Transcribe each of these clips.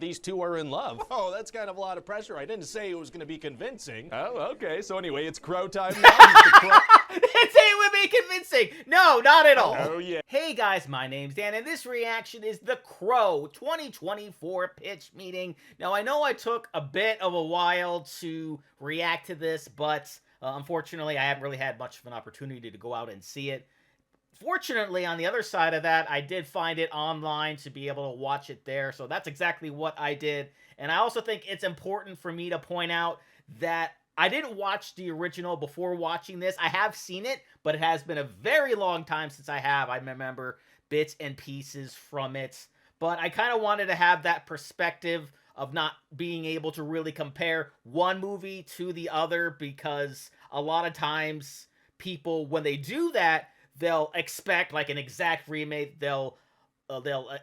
these two are in love. Oh, that's kind of a lot of pressure. I didn't say it was going to be convincing. Oh, okay. So anyway, it's Crow time now. Didn't say it would be convincing. No, not at all. Oh, yeah. Hey guys, my name's Dan, and this reaction is the Crow 2024 pitch meeting. Now, I know I took a bit of a while to react to this, but unfortunately, I haven't really had much of an opportunity to go out and see it. Fortunately, on the other side of that, I did find it online to be able to watch it there, so that's exactly what I did. And I also think it's important for me to point out that I didn't watch the original before watching this. I have seen it, but it has been a very long time since I have. I remember bits and pieces from it, but I kind of wanted to have that perspective of not being able to really compare one movie to the other, because a lot of times people, when they do that, they'll expect like an exact remake. They'll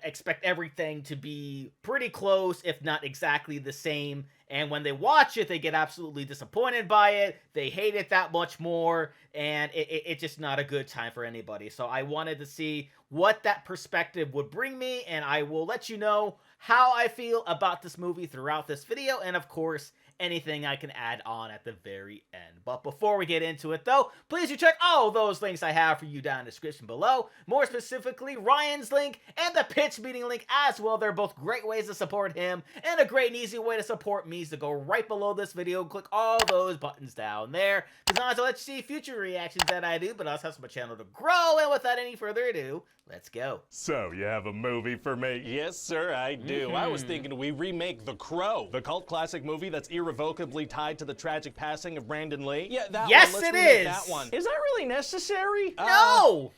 expect everything to be pretty close, if not exactly the same. And when they watch it, they get absolutely disappointed by it. They hate it that much more, and it's just not a good time for anybody. So I wanted to see what that perspective would bring me, and I will let you know how I feel about this movie throughout this video, and of course, anything I can add on at the very end. But before we get into it though, please do check all those links I have for you down in the description below. More specifically, Ryan's link and the pitch meeting link as well. They're both great ways to support him, and a great and easy way to support me is to go right below this video and click all those buttons down there, because not to let you see future reactions that I do, but I also have my channel to grow. And without any further ado, let's go. So, you have a movie for me? Yes, sir, I do. I was thinking we remake The Crow, the cult classic movie that's irrevocably tied to the tragic passing of Brandon Lee. Yeah, that yes, one. Let's it remake is. that one. Is that really necessary? No!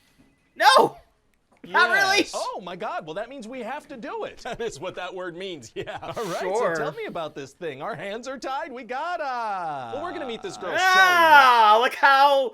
No! Not really. Oh my God, well that means we have to do it. That is what that word means, yeah. All right, sure. So tell me about this thing. Our hands are tied, we gotta. Well, we're gonna meet this girl, Shelley. Look how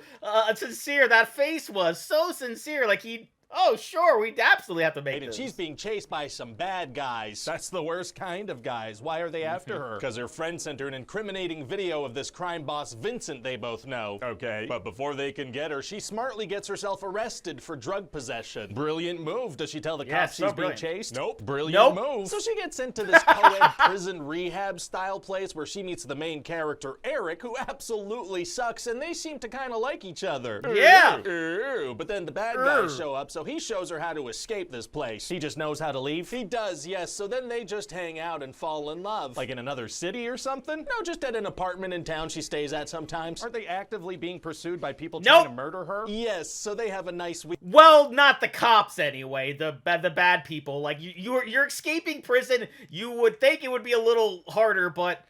sincere that face was. So sincere, like he... Oh, sure, we'd absolutely have to make it. And she's being chased by some bad guys. That's the worst kind of guys. Why are they after her? Because her friend sent her an incriminating video of this crime boss, Vincent, they both know. Okay. But before they can get her, she smartly gets herself arrested for drug possession. Brilliant move. Does she tell the cops she's being chased? Nope. Brilliant move. So she gets sent to this co-ed prison rehab style place where she meets the main character, Eric, who absolutely sucks, and they seem to kind of like each other. Yeah. But then the bad guys show up, so he shows her how to escape this place. He just knows how to leave? He does, yes. So then they just hang out and fall in love. Like in another city or something? No, just at an apartment in town she stays at sometimes. Aren't they actively being pursued by people trying to murder her? Yes, so they have a nice week. Well, not the cops anyway. The bad people. Like you're escaping prison. You would think it would be a little harder, but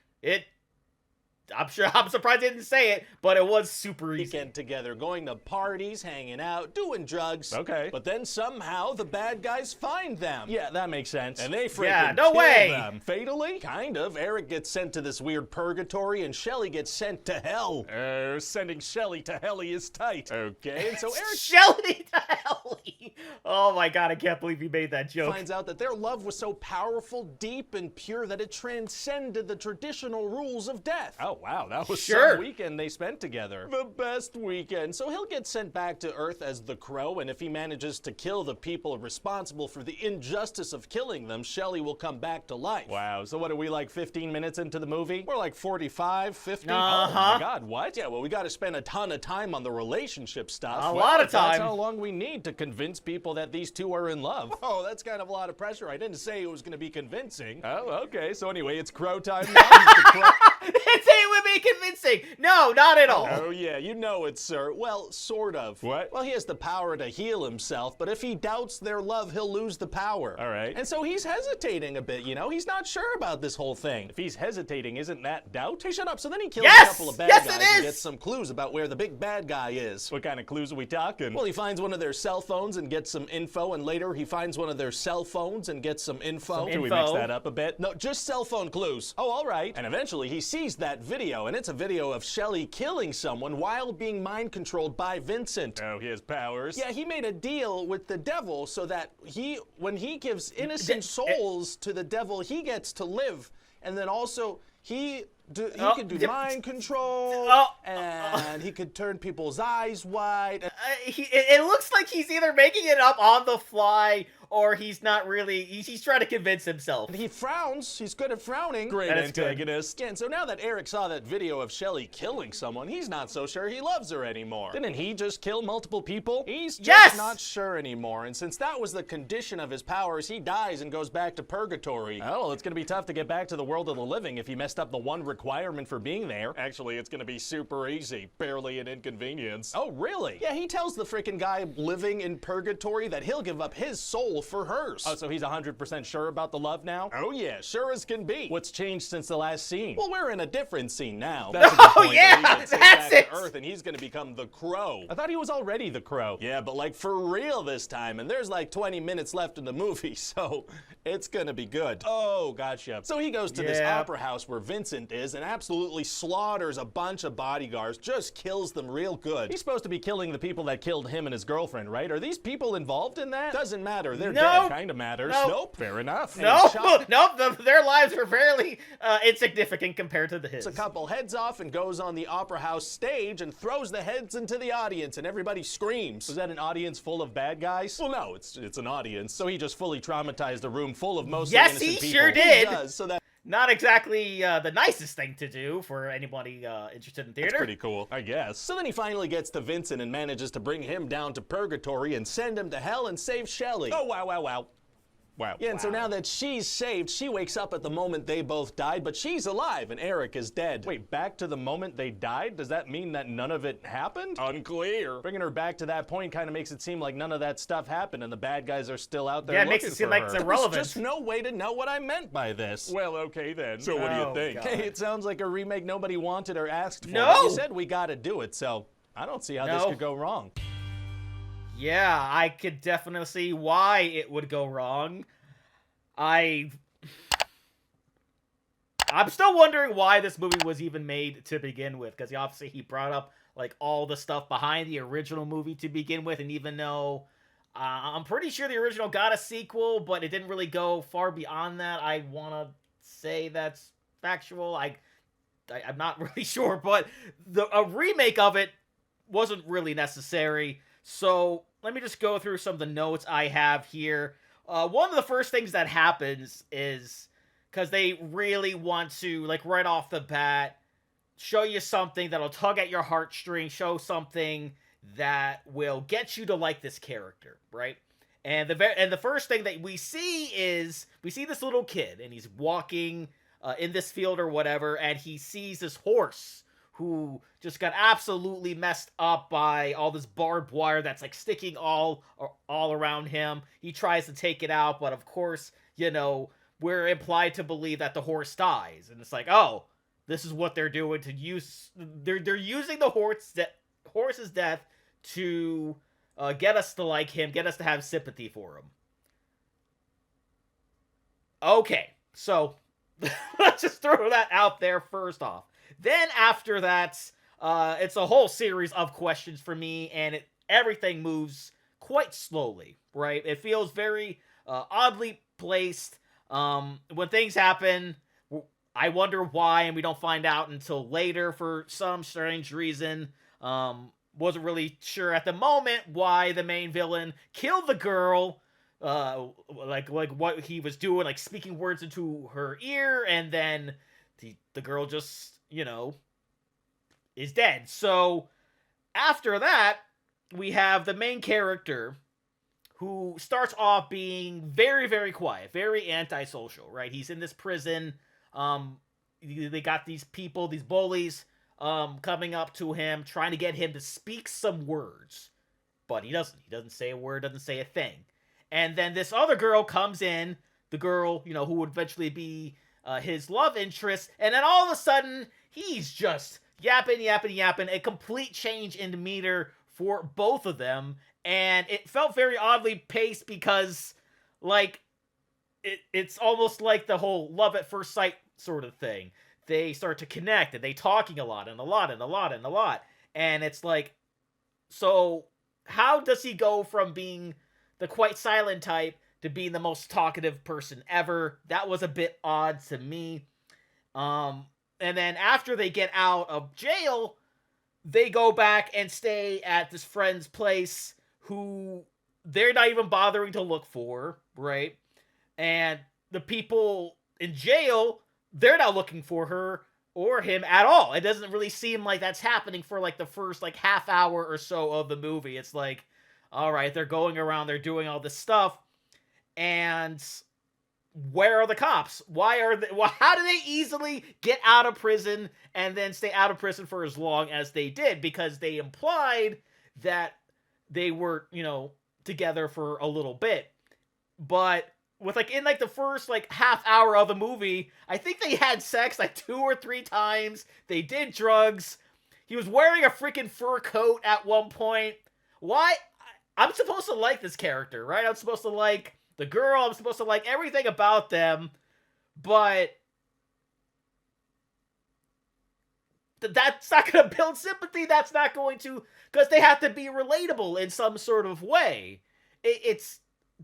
I'm surprised they didn't say it, but it was super easy. Weekend together, going to parties, hanging out, doing drugs. Okay. But then somehow the bad guys find them. Yeah, that makes sense. And they freaking kill them. Fatally? Kind of. Eric gets sent to this weird purgatory, and Shelly gets sent to hell. Sending Shelly to Helly is tight. Okay, and so Eric... Shelly to Helly! Oh my God, I can't believe you made that joke. Finds out that their love was so powerful, deep, and pure that it transcended the traditional rules of death. Oh, wow, that was some weekend they spent together. The best weekend. So he'll get sent back to Earth as the Crow, and if he manages to kill the people responsible for the injustice of killing them, Shelly will come back to life. Wow, so what are we, like 15 minutes into the movie? We're like 45, 50? Oh my God, what? Yeah, well, we gotta spend a ton of time on the relationship stuff. A lot of time. That's how long we need to convince people that these two are in love. Oh, that's kind of a lot of pressure. I didn't say it was gonna be convincing. Oh, okay, so anyway, it's Crow time now. Didn't say it would be convincing. No, not at all. Oh yeah, you know it, sir. Well, sort of. What? Well, he has the power to heal himself, but if he doubts their love, he'll lose the power. All right. And so he's hesitating a bit, you know? He's not sure about this whole thing. If he's hesitating, isn't that doubt? Hey, shut up. So then he kills a couple of bad guys and gets some clues about where the big bad guy is. What kind of clues are we talking? Well, he finds one of their cell phones and gets some info, and later he finds one of their cell phones and gets some info. Can we mix that up a bit? No, just cell phone clues. Oh, all right. And eventually he sees that video, and it's a video of Shelly killing someone while being mind-controlled by Vincent. Oh, he has powers? Yeah, he made a deal with the devil so that when he gives innocent souls to the devil, he gets to live. And then also, he can do mind control, and he could turn people's eyes wide. It looks like he's either making it up on the fly or he's not really, he's trying to convince himself. He frowns. He's good at frowning. Great antagonist. And so now that Eric saw that video of Shelly killing someone, he's not so sure he loves her anymore. Didn't he just kill multiple people? He's just not sure anymore. And since that was the condition of his powers, he dies and goes back to purgatory. Oh, it's gonna be tough to get back to the world of the living if he messed up the one requirement for being there. Actually, it's gonna be super easy. Barely an inconvenience. Oh, really? Yeah, he tells the freaking guy living in purgatory that he'll give up his soul for hers. Oh, so he's 100% sure about the love now? Oh yeah, sure as can be. What's changed since the last scene? Well, we're in a different scene now. That's a good point. Yeah, he gets sent that's back it. to Earth and he's gonna become the Crow. I thought he was already the Crow. Yeah, but like for real this time, and there's like 20 minutes left in the movie, so it's gonna be good. Oh, gotcha. So he goes to this opera house where Vincent is and absolutely slaughters a bunch of bodyguards, just kills them real good. He's supposed to be killing the people that killed him and his girlfriend, right? Are these people involved in that? Doesn't matter, they're No. dead. Kinda matters. Nope. Fair enough. Nope, their lives are fairly insignificant compared to his. A couple heads off and goes on the opera house stage and throws the heads into the audience and everybody screams. Was that an audience full of bad guys? Well, no, it's an audience. So he just fully traumatized a room full of mostly Yes, innocent people. he sure did. He does, so that Not exactly the nicest thing to do for anybody interested in theater. That's pretty cool, I guess. So then he finally gets to Vincent and manages to bring him down to purgatory and send him to hell and save Shelly. Oh, wow. Wow. Yeah, and so now that she's saved, she wakes up at the moment they both died, but she's alive and Eric is dead. Wait, back to the moment they died? Does that mean that none of it happened? Unclear. Bringing her back to that point kind of makes it seem like none of that stuff happened and the bad guys are still out there Yeah, it looking makes it seem for like her. it's irrelevant. There's just no way to know what I meant by this. Well, okay then. So what do you think? God. Hey, it sounds like a remake nobody wanted or asked for. No! But you said we gotta do it, so I don't see how this No. could go wrong. Yeah, I could definitely see why it would go wrong. I'm still wondering why this movie was even made to begin with, because obviously he brought up like all the stuff behind the original movie to begin with, and even though I'm pretty sure the original got a sequel, but it didn't really go far beyond that. I want to say that's factual. I'm not really sure, but a remake of it wasn't really necessary. So let me just go through some of the notes I have here. One of the first things that happens is, because they really want to, like, right off the bat, show you something that'll tug at your heartstrings, show something that will get you to like this character, right? And the first thing that we see is, we see this little kid, and he's walking in this field or whatever, and he sees this horse who just got absolutely messed up by all this barbed wire that's like sticking all around him. He tries to take it out, but of course, you know, we're implied to believe that the horse dies. And it's like, oh, this is what they're doing to use. They're using the horse's death to get us to like him, get us to have sympathy for him. Okay, so let's just throw that out there first off. Then after that, it's a whole series of questions for me, and everything moves quite slowly, right? It feels very oddly placed. When things happen, I wonder why, and we don't find out until later for some strange reason. Wasn't really sure at the moment why the main villain killed the girl, like what he was doing, like speaking words into her ear, and then the girl just, you know, is dead. So after that, we have the main character who starts off being very, very quiet, very antisocial, right? He's in this prison. They got these people, these bullies, coming up to him, trying to get him to speak some words. But he doesn't. He doesn't say a word, doesn't say a thing. And then this other girl comes in, the girl, you know, who would eventually be his love interest, and then all of a sudden, he's just yapping, a complete change in demeanor for both of them, and it felt very oddly paced because, like, it's almost like the whole love at first sight sort of thing. They start to connect, and they talking a lot, and it's like, so how does he go from being the quite silent type to being the most talkative person ever? That was a bit odd to me. And then after they get out of jail, they go back and stay at this friend's place who they're not even bothering to look for, right? And the people in jail, they're not looking for her or him at all. It doesn't really seem like that's happening for like the first like half hour or so of the movie. It's like, all right, they're going around, they're doing all this stuff, and where are the cops? Why are they? Well, how do they easily get out of prison and then stay out of prison for as long as they did? Because they implied that they were, you know, together for a little bit, but with like in like the first like half hour of the movie, I think they had sex like 2 or 3 times. They did drugs. He was wearing a freaking fur coat at one point. Why? I'm supposed to like this character, right? I'm supposed to like the girl. I'm supposed to like everything about them, but that's not going to build sympathy. That's not going to, because they have to be relatable in some sort of way. It's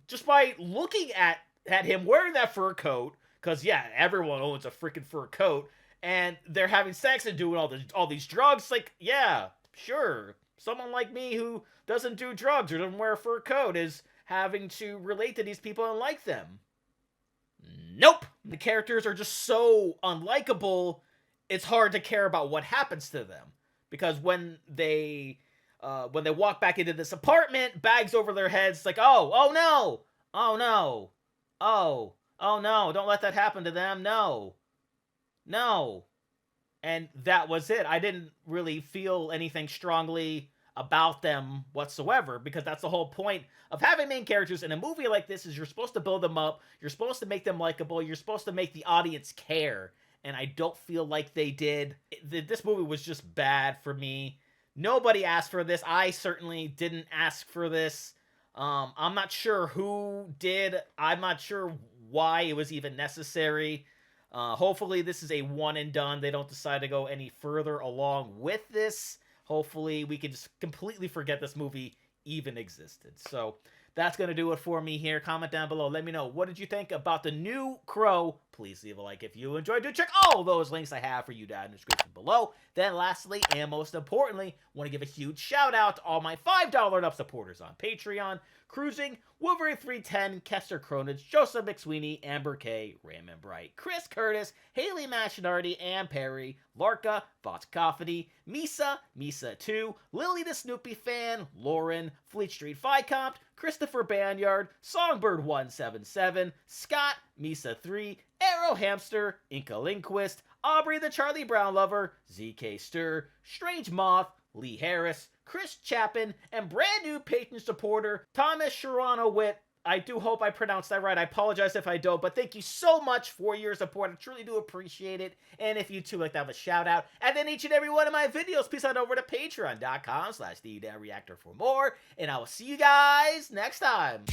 just by looking at him wearing that fur coat, because yeah, everyone owns a freaking fur coat, and they're having sex and doing all these drugs. Like, yeah, sure, someone like me who doesn't do drugs or doesn't wear a fur coat is having to relate to these people and like them. Nope, the characters are just so unlikable. It's hard to care about what happens to them, because when they walk back into this apartment, bags over their heads, like, oh no, oh no, oh no, don't let that happen to them, no, and that was it. I didn't really feel anything strongly about them whatsoever, because that's the whole point of having main characters in a movie like this, is you're supposed to build them up, you're supposed to make them likable, you're supposed to make the audience care, and I don't feel like they did. This movie was just bad for me. Nobody asked for this. I certainly didn't ask for this. I'm not sure who did. I'm not sure why it was even necessary. Hopefully this is a one and done. They don't decide to go any further along with this. Hopefully we can just completely forget this movie even existed. So that's going to do it for me here. Comment down below. Let me know, what did you think about the new Crow? Please leave a like if you enjoyed. Do check all those links I have for you down in the description below. Then lastly, and most importantly, want to give a huge shout out to all my $5 and up supporters on Patreon. Cruising, Wolverine 310, Kester Cronage, Joseph McSweeney, Amber K, Raymond Bright, Chris Curtis, Haley Machinardi, Ann Perry, Larka, Vodkaphony, Misa 2, Lily the Snoopy Fan, Lauren, Fleet Street Vicomte, Christopher Banyard, Songbird 177, Scott, Misa 3, Arrow Hamster, Inca Linquist, Aubrey the Charlie Brown Lover, ZK Stir, Strange Moth, Lee Harris, Chris Chapin, and brand new patron supporter, Thomas Sharano Witt. I do hope I pronounced that right. I apologize if I don't, but thank you so much for your support. I truly do appreciate it. And if you too like to have a shout out, and then each and every one of my videos, please head over to patreon.com/TheDanReactor for more. And I will see you guys next time.